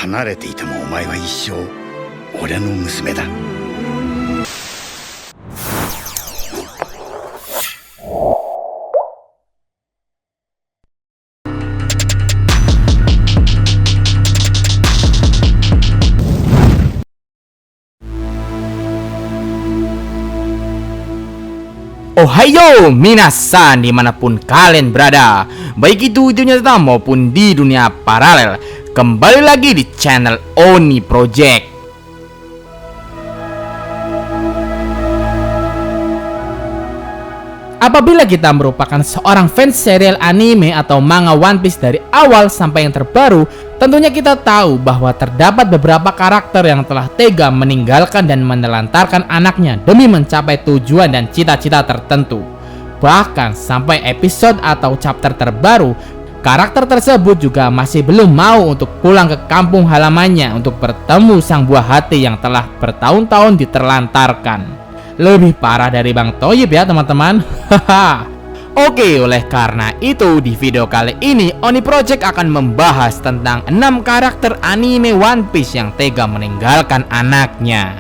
離れていてもお前は一生俺の娘だ。Ohayo minasan, dimanapun kalian berada, baik itu di dunia nyata maupun di dunia paralel. Kembali lagi di channel Oni Project. Apabila kita merupakan seorang fans serial anime atau manga One Piece dari awal sampai yang terbaru, tentunya kita tahu bahwa terdapat beberapa karakter yang telah tega meninggalkan dan menelantarkan anaknya demi mencapai tujuan dan cita-cita tertentu. Bahkan sampai episode atau chapter terbaru, karakter tersebut juga masih belum mau untuk pulang ke kampung halamannya untuk bertemu sang buah hati yang telah bertahun-tahun diterlantarkan. Lebih parah dari Bang Toyib ya teman-teman. Oke, oleh karena itu di video kali ini Oni Project akan membahas tentang 6 karakter anime One Piece yang tega meninggalkan anaknya.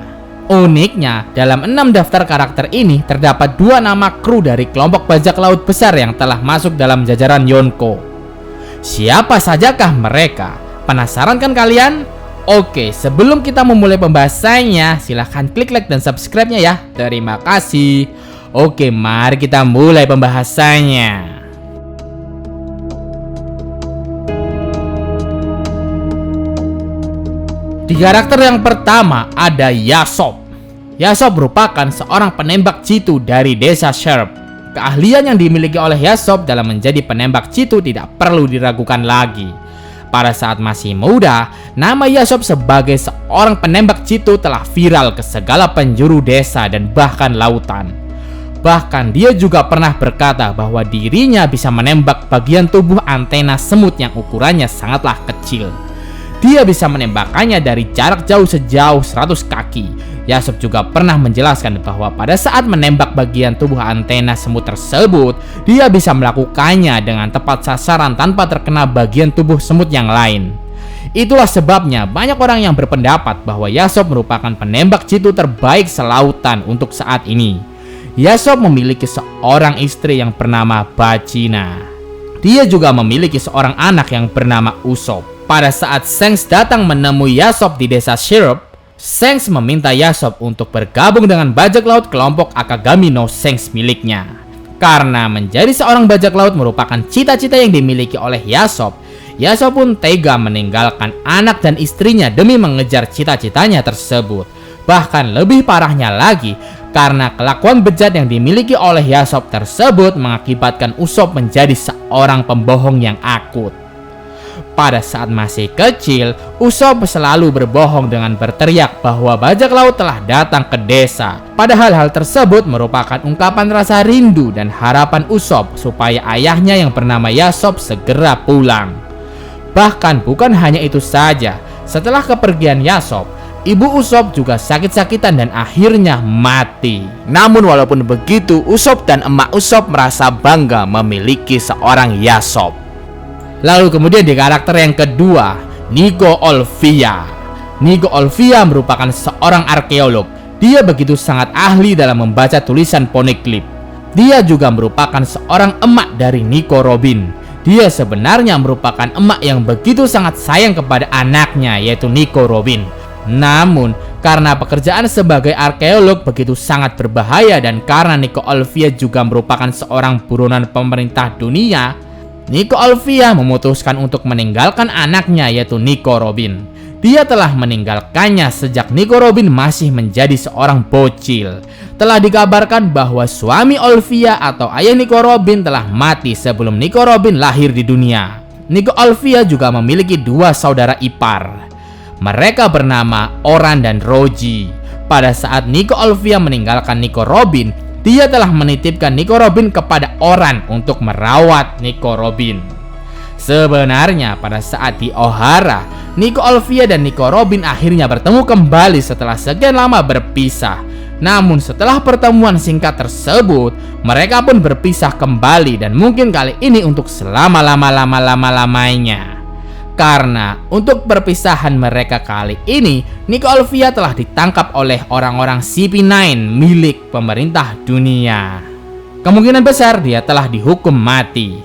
Uniknya, dalam 6 daftar karakter ini terdapat 2 nama kru dari kelompok bajak laut besar yang telah masuk dalam jajaran Yonko. Siapa sajakah mereka? Penasaran kan kalian? Oke, sebelum kita memulai pembahasannya, silahkan klik like dan subscribe-nya ya. Terima kasih. Oke, mari kita mulai pembahasannya. Di karakter yang pertama ada Yasop. Yasop merupakan seorang penembak jitu dari desa Sherp. Keahlian yang dimiliki oleh Yasop dalam menjadi penembak jitu tidak perlu diragukan lagi. Pada saat masih muda, nama Yasop sebagai seorang penembak jitu telah viral ke segala penjuru desa dan bahkan lautan. Bahkan dia juga pernah berkata bahwa dirinya bisa menembak bagian tubuh antena semut yang ukurannya sangatlah kecil. Dia bisa menembakkannya dari jarak jauh sejauh 100 kaki. Yasop juga pernah menjelaskan bahwa pada saat menembak bagian tubuh antena semut tersebut, dia bisa melakukannya dengan tepat sasaran tanpa terkena bagian tubuh semut yang lain. Itulah sebabnya banyak orang yang berpendapat bahwa Yasop merupakan penembak jitu terbaik selautan untuk saat ini. Yasop memiliki seorang istri yang bernama Bachina. Dia juga memiliki seorang anak yang bernama Usopp. Pada saat Shanks datang menemui Yasop di desa Syrup, Shanks meminta Yasop untuk bergabung dengan bajak laut kelompok Akagami no Shanks miliknya. Karena menjadi seorang bajak laut merupakan cita-cita yang dimiliki oleh Yasop, Yasop pun tega meninggalkan anak dan istrinya demi mengejar cita-citanya tersebut. Bahkan lebih parahnya lagi, karena kelakuan bejat yang dimiliki oleh Yasop tersebut mengakibatkan Usopp menjadi seorang pembohong yang akut. Pada saat masih kecil, Usopp selalu berbohong dengan berteriak bahwa bajak laut telah datang ke desa. Padahal hal tersebut merupakan ungkapan rasa rindu dan harapan Usopp supaya ayahnya yang bernama Yasop segera pulang. Bahkan bukan hanya itu saja, setelah kepergian Yasop, ibu Usopp juga sakit-sakitan dan akhirnya mati. Namun walaupun begitu, Usopp dan emak Usopp merasa bangga memiliki seorang Yasop. Lalu kemudian di karakter yang kedua, Nico Olvia. Nico Olvia merupakan seorang arkeolog. Dia begitu sangat ahli dalam membaca tulisan poneglyph. Dia juga merupakan seorang emak dari Nico Robin. Dia sebenarnya merupakan emak yang begitu sangat sayang kepada anaknya, yaitu Nico Robin. Namun, karena pekerjaan sebagai arkeolog begitu sangat berbahaya dan karena Nico Olvia juga merupakan seorang buronan pemerintah dunia, Nico Olvia memutuskan untuk meninggalkan anaknya, yaitu Nico Robin. Dia telah meninggalkannya sejak Nico Robin masih menjadi seorang bocil. Telah dikabarkan bahwa suami Olvia atau ayah Nico Robin telah mati sebelum Nico Robin lahir di dunia. Nico Olvia juga memiliki 2 saudara ipar. Mereka bernama Oran dan Roji. Pada saat Nico Olvia meninggalkan Nico Robin, dia telah menitipkan Nico Robin kepada Oran untuk merawat Nico Robin. Sebenarnya pada saat di Ohara, Nico Olvia dan Nico Robin akhirnya bertemu kembali setelah sekian lama berpisah. Namun setelah pertemuan singkat tersebut, mereka pun berpisah kembali dan mungkin kali ini untuk selama-lamanya. Karena untuk perpisahan mereka kali ini, Nico Olivia telah ditangkap oleh orang-orang CP9 milik pemerintah dunia. Kemungkinan besar dia telah dihukum mati.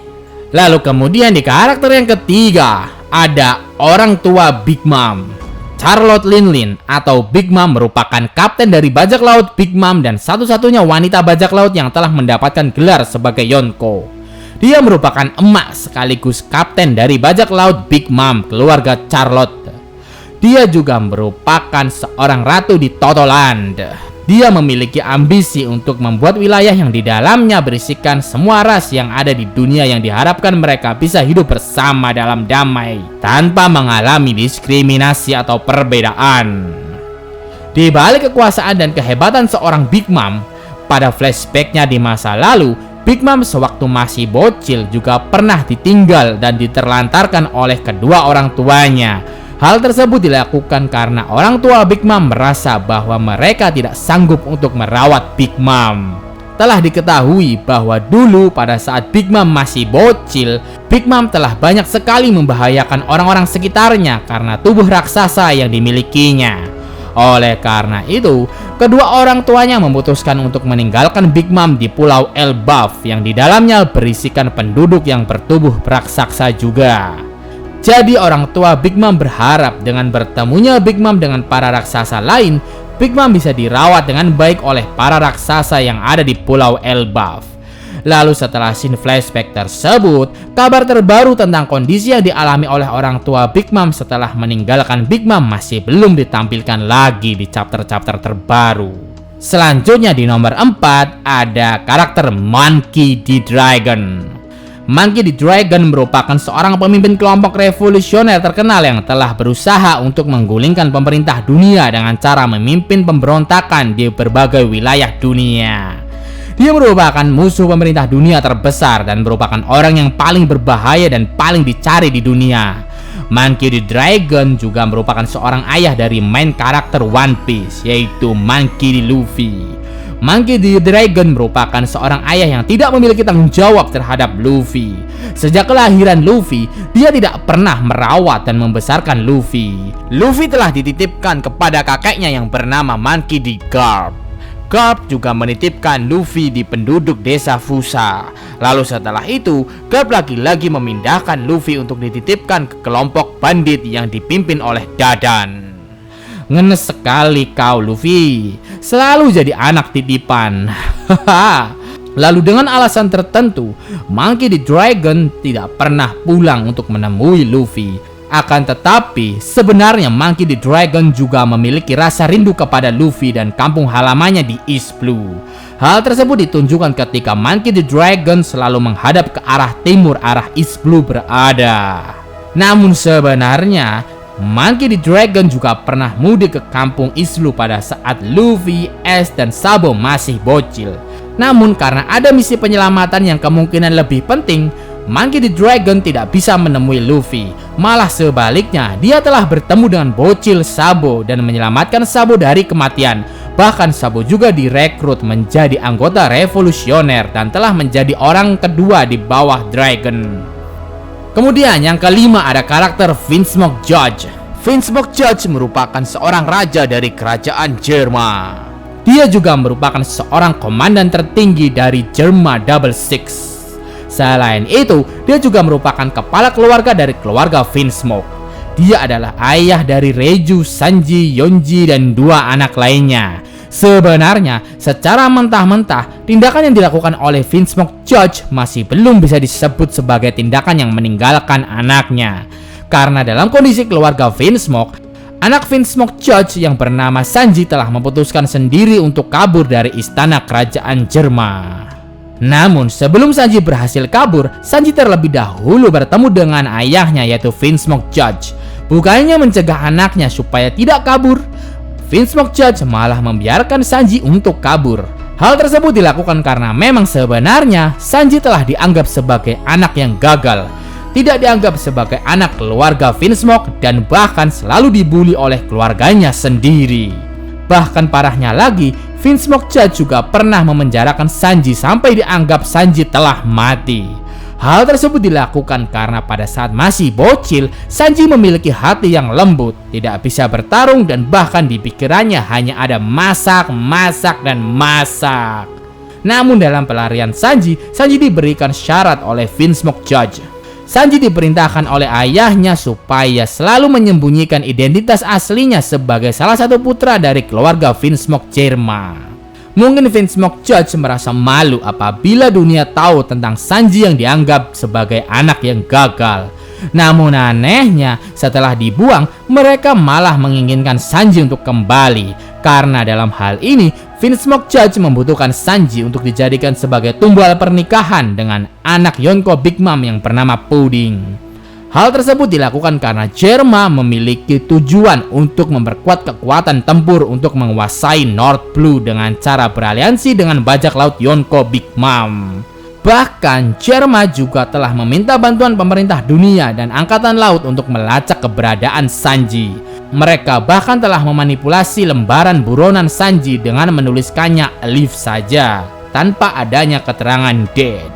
Lalu kemudian di karakter yang ketiga, ada orang tua Big Mom. Charlotte Linlin atau Big Mom merupakan kapten dari bajak laut Big Mom dan satu-satunya wanita bajak laut yang telah mendapatkan gelar sebagai Yonko. Dia merupakan emak sekaligus kapten dari bajak laut Big Mom keluarga Charlotte. Dia juga merupakan seorang ratu di Totoland. Dia memiliki ambisi untuk membuat wilayah yang di dalamnya berisikan semua ras yang ada di dunia yang diharapkan mereka bisa hidup bersama dalam damai tanpa mengalami diskriminasi atau perbedaan. Di balik kekuasaan dan kehebatan seorang Big Mom, pada flashbacknya di masa lalu, Big Mom sewaktu masih bocil juga pernah ditinggal dan diterlantarkan oleh kedua orang tuanya. Hal tersebut dilakukan karena orang tua Big Mom merasa bahwa mereka tidak sanggup untuk merawat Big Mom. Telah diketahui bahwa dulu pada saat Big Mom masih bocil, Big Mom telah banyak sekali membahayakan orang-orang sekitarnya karena tubuh raksasa yang dimilikinya. Oleh karena itu, kedua orang tuanya memutuskan untuk meninggalkan Big Mom di Pulau Elbaf yang di dalamnya berisikan penduduk yang bertubuh raksasa juga. Jadi orang tua Big Mom berharap dengan bertemunya Big Mom dengan para raksasa lain, Big Mom bisa dirawat dengan baik oleh para raksasa yang ada di Pulau Elbaf. Lalu setelah scene flashback tersebut, kabar terbaru tentang kondisi yang dialami oleh orang tua Big Mom setelah meninggalkan Big Mom masih belum ditampilkan lagi di chapter-chapter terbaru. Selanjutnya di nomor 4 ada karakter Monkey D. Dragon. Monkey D. Dragon merupakan seorang pemimpin kelompok revolusioner terkenal yang telah berusaha untuk menggulingkan pemerintah dunia dengan cara memimpin pemberontakan di berbagai wilayah dunia. Dia merupakan musuh pemerintah dunia terbesar dan merupakan orang yang paling berbahaya dan paling dicari di dunia. Monkey D. Dragon juga merupakan seorang ayah dari main karakter One Piece, yaitu Monkey D. Luffy. Monkey D. Dragon merupakan seorang ayah yang tidak memiliki tanggung jawab terhadap Luffy. Sejak kelahiran Luffy, dia tidak pernah merawat dan membesarkan Luffy. Luffy telah dititipkan kepada kakeknya yang bernama Monkey D. Garp. Garp juga menitipkan Luffy di penduduk desa Fusa. Lalu setelah itu, Garp lagi-lagi memindahkan Luffy untuk dititipkan ke kelompok bandit yang dipimpin oleh Dadan. Ngenes sekali kau Luffy, selalu jadi anak titipan. Lalu dengan alasan tertentu, Monkey D. Dragon tidak pernah pulang untuk menemui Luffy. Akan tetapi, sebenarnya Monkey D. Dragon juga memiliki rasa rindu kepada Luffy dan kampung halamannya di East Blue. Hal tersebut ditunjukkan ketika Monkey D. Dragon selalu menghadap ke arah timur arah East Blue berada. Namun sebenarnya, Monkey D. Dragon juga pernah mudik ke kampung East Blue pada saat Luffy, Ace, dan Sabo masih bocil. Namun karena ada misi penyelamatan yang kemungkinan lebih penting, Monkey D. Dragon tidak bisa menemui Luffy. Malah sebaliknya, dia telah bertemu dengan bocil Sabo dan menyelamatkan Sabo dari kematian. Bahkan Sabo juga direkrut menjadi anggota revolusioner dan telah menjadi orang kedua di bawah Dragon. Kemudian yang kelima ada karakter Vinsmoke Judge. Vinsmoke Judge merupakan seorang raja dari kerajaan Jerman. Dia juga merupakan seorang komandan tertinggi dari Jerma Double Six. Selain itu, dia juga merupakan kepala keluarga dari keluarga Vinsmoke. Dia adalah ayah dari Reiju, Sanji, Yonji, dan dua anak lainnya. Sebenarnya, secara mentah-mentah, tindakan yang dilakukan oleh Vinsmoke Judge masih belum bisa disebut sebagai tindakan yang meninggalkan anaknya. Karena dalam kondisi keluarga Vinsmoke, anak Vinsmoke Judge yang bernama Sanji telah memutuskan sendiri untuk kabur dari istana kerajaan Jerman. Namun sebelum Sanji berhasil kabur, Sanji terlebih dahulu bertemu dengan ayahnya yaitu Vinsmoke Judge. Bukannya mencegah anaknya supaya tidak kabur, Vinsmoke Judge malah membiarkan Sanji untuk kabur. Hal tersebut dilakukan karena memang sebenarnya Sanji telah dianggap sebagai anak yang gagal, tidak dianggap sebagai anak keluarga Vinsmoke, dan bahkan selalu dibully oleh keluarganya sendiri. Bahkan parahnya lagi, Vinsmoke Judge juga pernah memenjarakan Sanji sampai dianggap Sanji telah mati. Hal tersebut dilakukan karena pada saat masih bocil, Sanji memiliki hati yang lembut, tidak bisa bertarung dan bahkan di pikirannya hanya ada masak, masak, dan masak. Namun dalam pelarian Sanji diberikan syarat oleh Vinsmoke Judge. Sanji diperintahkan oleh ayahnya supaya selalu menyembunyikan identitas aslinya sebagai salah satu putra dari keluarga Vinsmoke Germa. Mungkin Vinsmoke Judge merasa malu apabila dunia tahu tentang Sanji yang dianggap sebagai anak yang gagal. Namun anehnya, setelah dibuang, mereka malah menginginkan Sanji untuk kembali. Karena dalam hal ini, Vinsmoke Judge membutuhkan Sanji untuk dijadikan sebagai tumbal pernikahan dengan anak Yonko Big Mom yang bernama Pudding. Hal tersebut dilakukan karena Germa memiliki tujuan untuk memperkuat kekuatan tempur untuk menguasai North Blue dengan cara beraliansi dengan bajak laut Yonko Big Mom. Bahkan Germa juga telah meminta bantuan pemerintah dunia dan angkatan laut untuk melacak keberadaan Sanji. Mereka bahkan telah memanipulasi lembaran buronan Sanji dengan menuliskannya alive saja, tanpa adanya keterangan dead.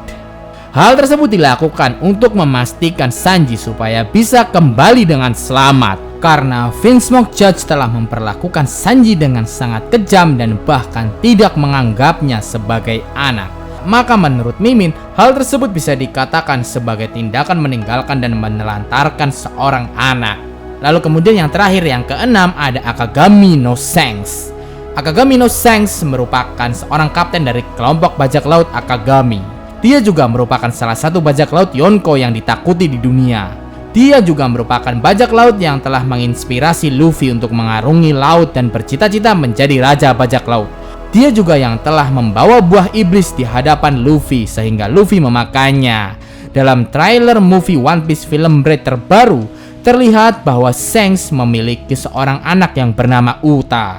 Hal tersebut dilakukan untuk memastikan Sanji supaya bisa kembali dengan selamat, karena Vinsmoke Judge telah memperlakukan Sanji dengan sangat kejam dan bahkan tidak menganggapnya sebagai anak. Maka menurut Mimin, hal tersebut bisa dikatakan sebagai tindakan meninggalkan dan menelantarkan seorang anak. Lalu kemudian yang terakhir, yang keenam, ada Akagami no Shanks. Akagami no Shanks merupakan seorang kapten dari kelompok bajak laut Akagami. Dia juga merupakan salah satu bajak laut Yonko yang ditakuti di dunia. Dia juga merupakan bajak laut yang telah menginspirasi Luffy untuk mengarungi laut dan bercita-cita menjadi raja bajak laut. Dia juga yang telah membawa buah iblis di hadapan Luffy sehingga Luffy memakannya. Dalam trailer movie One Piece Film Bread terbaru, terlihat bahwa Shanks memiliki seorang anak yang bernama Uta.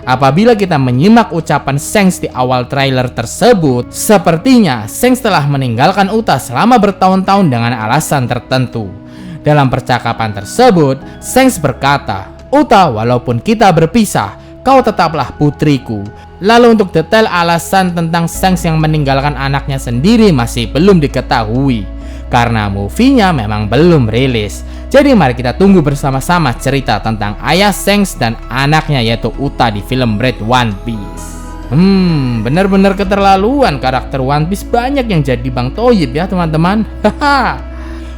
Apabila kita menyimak ucapan Shanks di awal trailer tersebut, sepertinya Shanks telah meninggalkan Uta selama bertahun-tahun dengan alasan tertentu. Dalam percakapan tersebut, Shanks berkata, "Uta, walaupun kita berpisah, kau tetaplah putriku." Lalu untuk detail alasan tentang Shanks yang meninggalkan anaknya sendiri masih belum diketahui, karena movie-nya memang belum rilis. Jadi mari kita tunggu bersama-sama cerita tentang ayah Shanks dan anaknya yaitu Uta di film Bread One Piece. Bener-bener keterlaluan, karakter One Piece banyak yang jadi Bang Toyib ya teman-teman.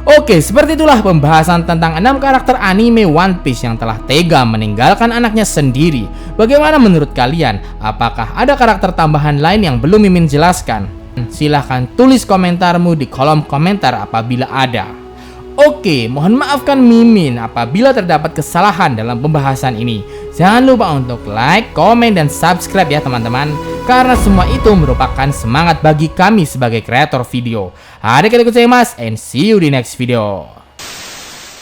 Oke, seperti itulah pembahasan tentang 6 karakter anime One Piece yang telah tega meninggalkan anaknya sendiri. Bagaimana menurut kalian? Apakah ada karakter tambahan lain yang belum Mimin jelaskan? Silahkan tulis komentarmu di kolom komentar apabila ada. Oke, mohon maafkan Mimin apabila terdapat kesalahan dalam pembahasan ini. Jangan lupa untuk like, komen, dan subscribe ya teman-teman, karena semua itu merupakan semangat bagi kami sebagai kreator video. Arigatou gozaimasu and see you di next video.